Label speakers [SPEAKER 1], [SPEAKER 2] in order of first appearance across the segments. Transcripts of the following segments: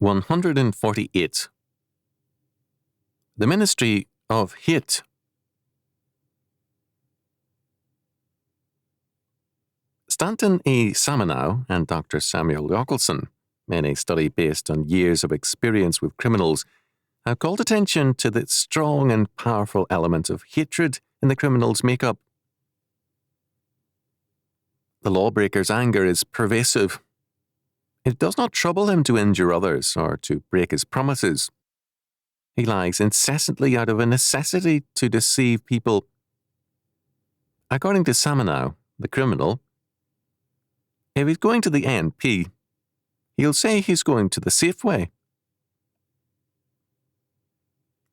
[SPEAKER 1] 148. The Ministry of Hate. Stanton A. Samanow and Dr. Samuel Yockelson, in a study based on years of experience with criminals, have called attention to the strong and powerful element of hatred in the criminal's makeup. The lawbreaker's anger is pervasive. It does not trouble him to injure others or to break his promises. He lies incessantly out of a necessity to deceive people. According to Samanow, the criminal, if he's going to the NP, he'll say he's going to the Safeway.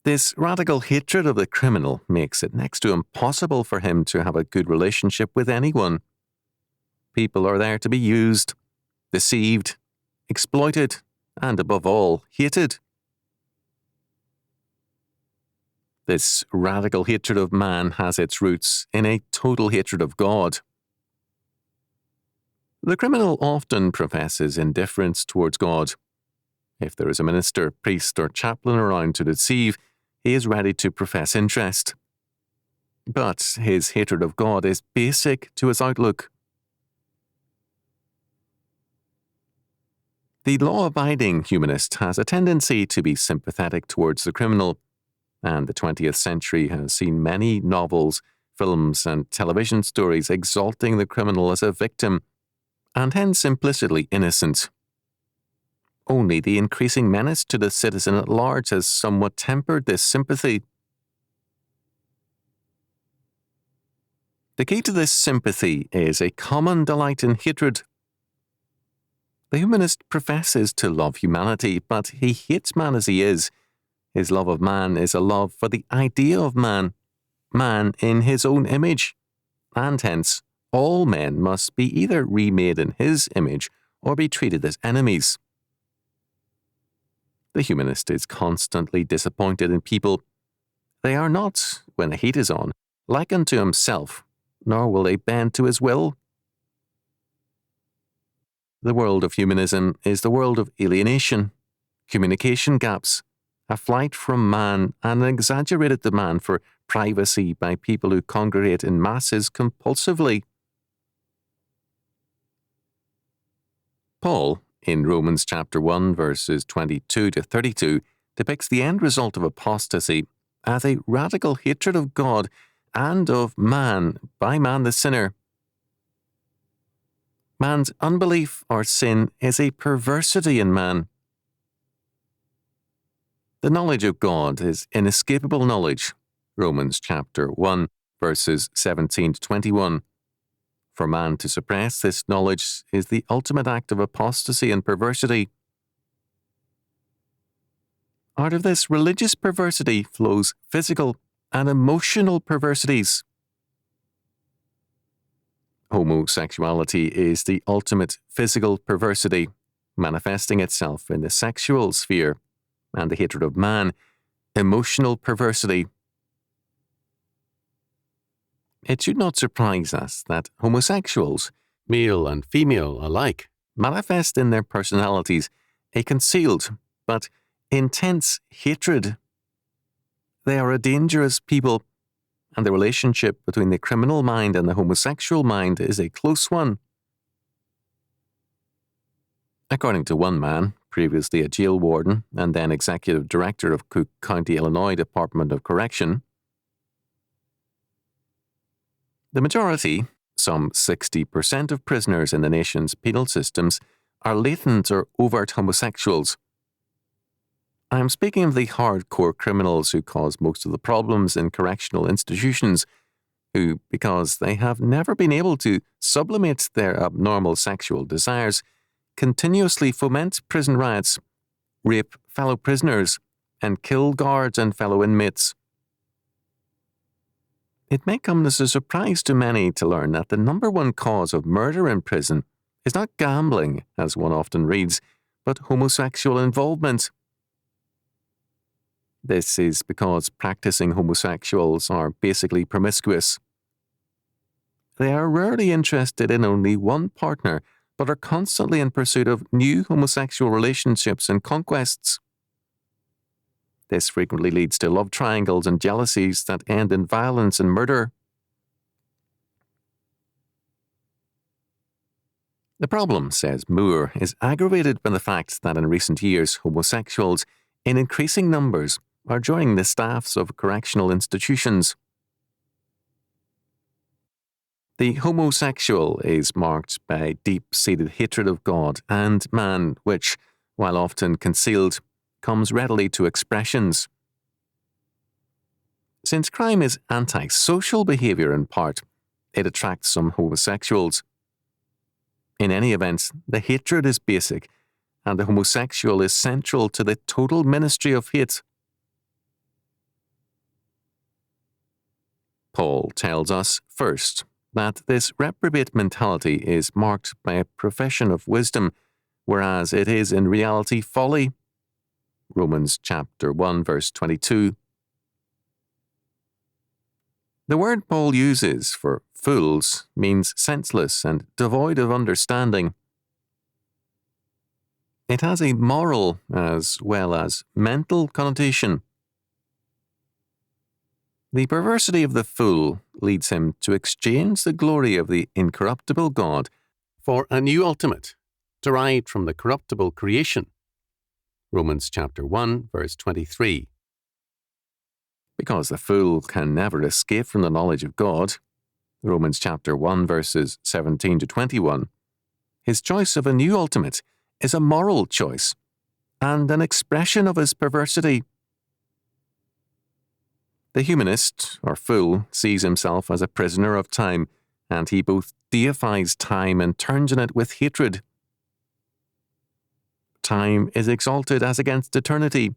[SPEAKER 1] This radical hatred of the criminal makes it next to impossible for him to have a good relationship with anyone. People are there to be used, deceived, exploited, and above all, hated. This radical hatred of man has its roots in a total hatred of God. The criminal often professes indifference towards God. If there is a minister, priest, or chaplain around to deceive, he is ready to profess interest. But his hatred of God is basic to his outlook. The law-abiding humanist has a tendency to be sympathetic towards the criminal, and the 20th century has seen many novels, films, and television stories exalting the criminal as a victim, and hence implicitly innocent. Only the increasing menace to the citizen at large has somewhat tempered this sympathy. The key to this sympathy is a common delight in hatred. The humanist professes to love humanity, but he hates man as he is. His love of man is a love for the idea of man, man in his own image, and hence all men must be either remade in his image or be treated as enemies. The humanist is constantly disappointed in people. They are not, when the heat is on, like unto himself, nor will they bend to his will. The world of humanism is the world of alienation, communication gaps, a flight from man, and an exaggerated demand for privacy by people who congregate in masses compulsively. Paul, in Romans chapter 1, verses 22 to 32, depicts the end result of apostasy as a radical hatred of God and of man by man the sinner. Man's unbelief or sin is a perversity in man. The knowledge of God is inescapable knowledge. Romans chapter 1, verses 17 to 21. For man to suppress this knowledge is the ultimate act of apostasy and perversity. Out of this religious perversity flows physical and emotional perversities. Homosexuality is the ultimate physical perversity, manifesting itself in the sexual sphere, and the hatred of man, emotional perversity. It should not surprise us that homosexuals, male and female alike, manifest in their personalities a concealed but intense hatred. They are a dangerous people, and the relationship between the criminal mind and the homosexual mind is a close one. According to one man, previously a jail warden and then executive director of Cook County, Illinois Department of Correction, the majority, some 60% of prisoners in the nation's penal systems, are latent or overt homosexuals. I am speaking of the hardcore criminals who cause most of the problems in correctional institutions, who, because they have never been able to sublimate their abnormal sexual desires, continuously foment prison riots, rape fellow prisoners, and kill guards and fellow inmates. It may come as a surprise to many to learn that the number one cause of murder in prison is not gambling, as one often reads, but homosexual involvement. This is because practicing homosexuals are basically promiscuous. They are rarely interested in only one partner, but are constantly in pursuit of new homosexual relationships and conquests. This frequently leads to love triangles and jealousies that end in violence and murder. The problem, says Moore, is aggravated by the fact that in recent years homosexuals, in increasing numbers, are joining the staffs of correctional institutions. The homosexual is marked by deep-seated hatred of God and man, which, while often concealed, comes readily to expressions. Since crime is antisocial behaviour in part, it attracts some homosexuals. In any event, the hatred is basic, and the homosexual is central to the total ministry of hate. Paul tells us, first, that this reprobate mentality is marked by a profession of wisdom, whereas it is in reality folly. Romans chapter 1, verse 22. The word Paul uses for fools means senseless and devoid of understanding. It has a moral as well as mental connotation. The perversity of the fool leads him to exchange the glory of the incorruptible God for a new ultimate, derived from the corruptible creation. Romans chapter 1, verse 23. Because the fool can never escape from the knowledge of God, Romans chapter 1, verses 17 to 21, his choice of a new ultimate is a moral choice and an expression of his perversity. The humanist, or fool, sees himself as a prisoner of time, and he both deifies time and turns on it with hatred. Time is exalted as against eternity,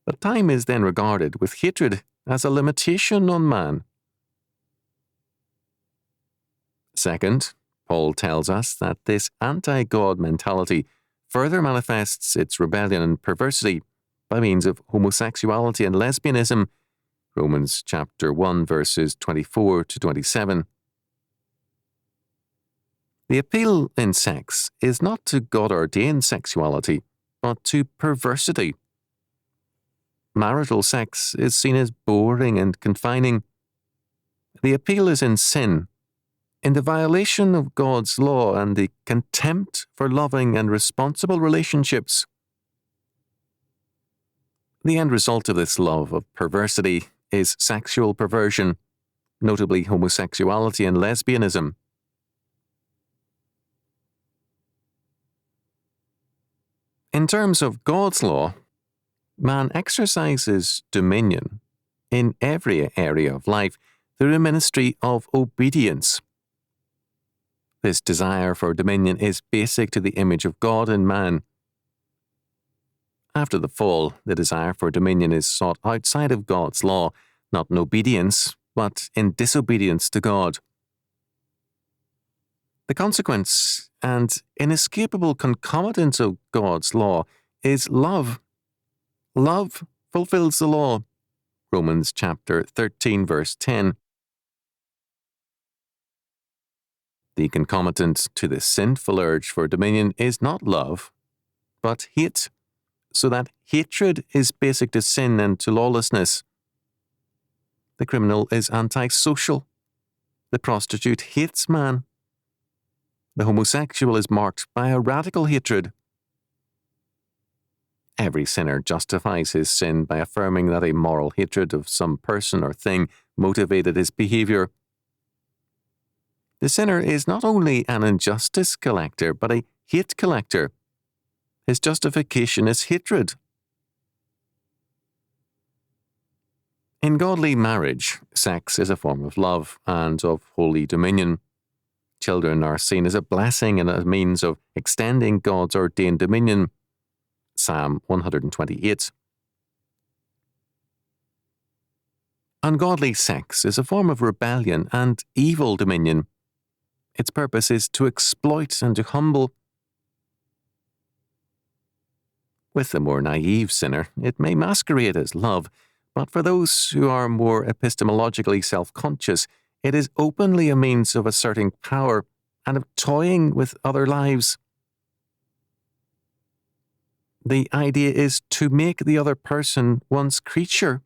[SPEAKER 1] but time is then regarded with hatred as a limitation on man. Second, Paul tells us that this anti-God mentality further manifests its rebellion and perversity by means of homosexuality and lesbianism, Romans chapter 1, verses 24 to 27. The appeal in sex is not to God-ordained sexuality, but to perversity. Marital sex is seen as boring and confining. The appeal is in sin, in the violation of God's law and the contempt for loving and responsible relationships. The end result of this love of perversity is sexual perversion, notably homosexuality and lesbianism. In terms of God's law, man exercises dominion in every area of life through a ministry of obedience. This desire for dominion is basic to the image of God in man. After the fall, the desire for dominion is sought outside of God's law, not in obedience, but in disobedience to God. The consequence and inescapable concomitant of God's law is love. Love fulfills the law. Romans chapter 13, verse 10. The concomitant to the sinful urge for dominion is not love, but hate, so that hatred is basic to sin and to lawlessness. The criminal is antisocial. The prostitute hates man. The homosexual is marked by a radical hatred. Every sinner justifies his sin by affirming that a moral hatred of some person or thing motivated his behavior. The sinner is not only an injustice collector, but a hate collector. His justification is hatred. In godly marriage, sex is a form of love and of holy dominion. Children are seen as a blessing and a means of extending God's ordained dominion. Psalm 128. Ungodly sex is a form of rebellion and evil dominion. Its purpose is to exploit and to humble. With the more naive sinner, it may masquerade as love, but for those who are more epistemologically self-conscious, it is openly a means of asserting power and of toying with other lives. The idea is to make the other person one's creature.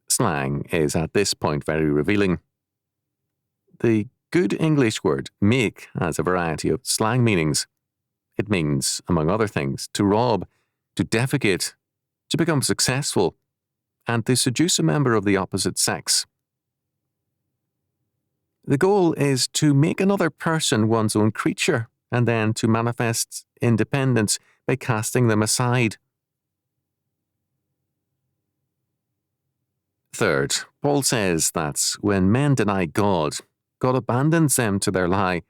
[SPEAKER 1] Slang is at this point very revealing. The good English word make has a variety of slang meanings. It means, among other things, to rob, to defecate, to become successful, and to seduce a member of the opposite sex. The goal is to make another person one's own creature, and then to manifest independence by casting them aside. Third, Paul says that when men deny God, God abandons them to their lie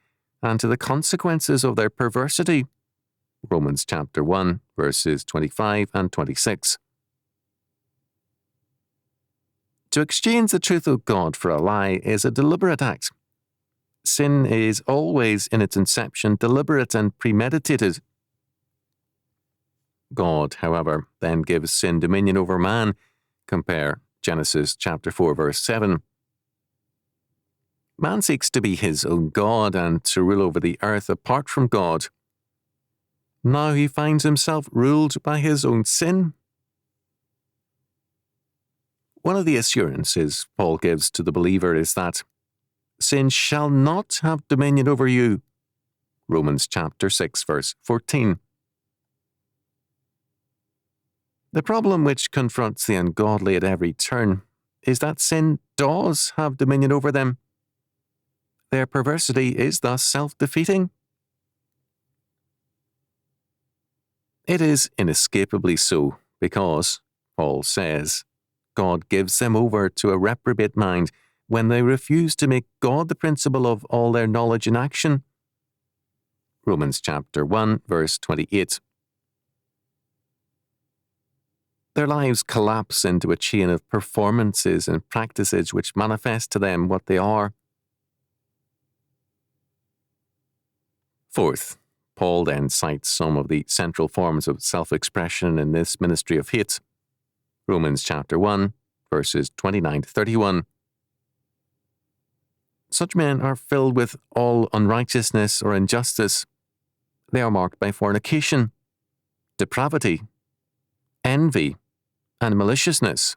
[SPEAKER 1] and to the consequences of their perversity. Romans chapter 1, verses 25 and 26. To exchange the truth of God for a lie is a deliberate act. Sin is always, in its inception, deliberate and premeditated. God, however, then gives sin dominion over man. Compare Genesis chapter 4, verse 7. Man seeks to be his own God and to rule over the earth apart from God. Now he finds himself ruled by his own sin. One of the assurances Paul gives to the believer is that sin shall not have dominion over you. Romans chapter 6, verse 14. The problem which confronts the ungodly at every turn is that sin does have dominion over them. Their perversity is thus self-defeating. It is inescapably so because, Paul says, God gives them over to a reprobate mind when they refuse to make God the principle of all their knowledge and action. Romans chapter 1, verse 28. Their lives collapse into a chain of performances and practices which manifest to them what they are. Fourth, Paul then cites some of the central forms of self-expression in this ministry of hate. Romans chapter 1, verses 29 to 31. Such men are filled with all unrighteousness or injustice. They are marked by fornication, depravity, envy, and maliciousness.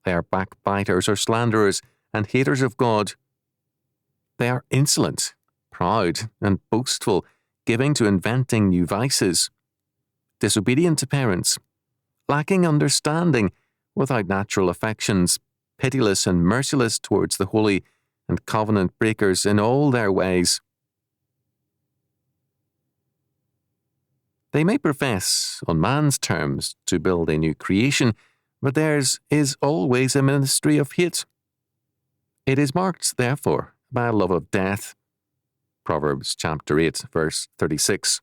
[SPEAKER 1] They are backbiters or slanderers and haters of God. They are insolent, proud, and boastful, giving to inventing new vices, disobedient to parents, lacking understanding, without natural affections, pitiless and merciless towards the holy, and covenant breakers in all their ways. They may profess, on man's terms, to build a new creation, but theirs is always a ministry of hate. It is marked, therefore, by a love of death. Proverbs chapter 8, verse 36.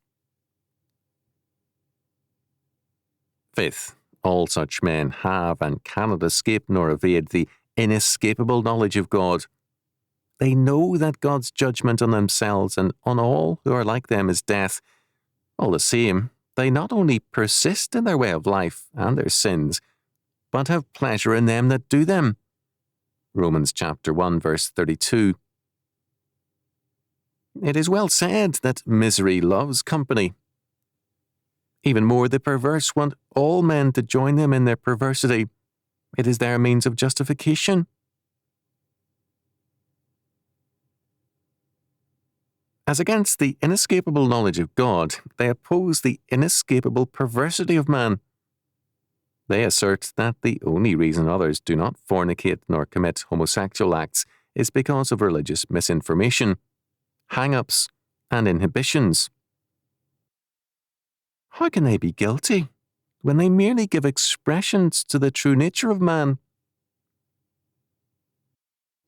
[SPEAKER 1] Fifth, all such men have and cannot escape nor evade the inescapable knowledge of God. They know that God's judgment on themselves and on all who are like them is death. All the same, they not only persist in their way of life and their sins, but have pleasure in them that do them. Romans chapter 1, verse 32. It is well said that misery loves company. Even more, the perverse want all men to join them in their perversity. It is their means of justification. As against the inescapable knowledge of God, they oppose the inescapable perversity of man. They assert that the only reason others do not fornicate nor commit homosexual acts is because of religious misinformation, hang-ups, and inhibitions. How can they be guilty when they merely give expressions to the true nature of man?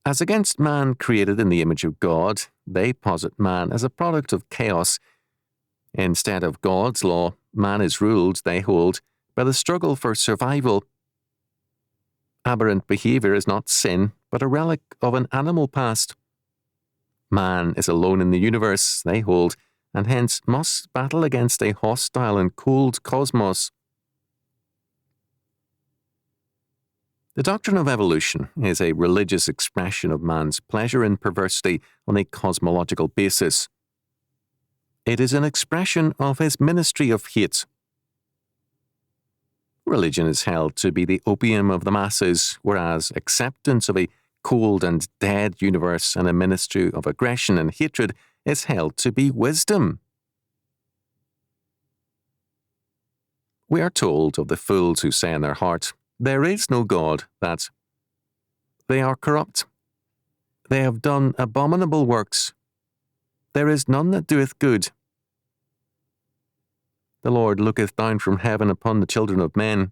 [SPEAKER 1] As against man created in the image of God, they posit man as a product of chaos. Instead of God's law, man is ruled, they hold, by the struggle for survival. Aberrant behavior is not sin, but a relic of an animal past. Man is alone in the universe, they hold, and hence must battle against a hostile and cold cosmos. The doctrine of evolution is a religious expression of man's pleasure in perversity on a cosmological basis. It is an expression of his ministry of hate. Religion is held to be the opium of the masses, whereas acceptance of a cold and dead universe and a ministry of aggression and hatred is held to be wisdom. We are told of the fools who say in their heart, "There is no God," that they are corrupt. They have done abominable works. There is none that doeth good. The Lord looketh down from heaven upon the children of men.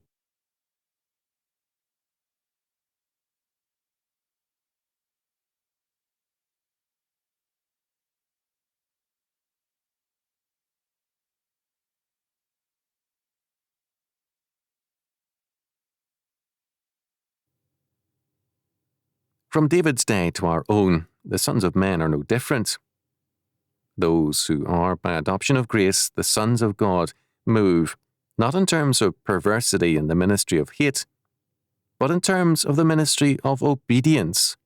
[SPEAKER 1] From David's day to our own, the sons of men are no different. Those who are, by adoption of grace, the sons of God, move, not in terms of perversity in the ministry of hate, but in terms of the ministry of obedience.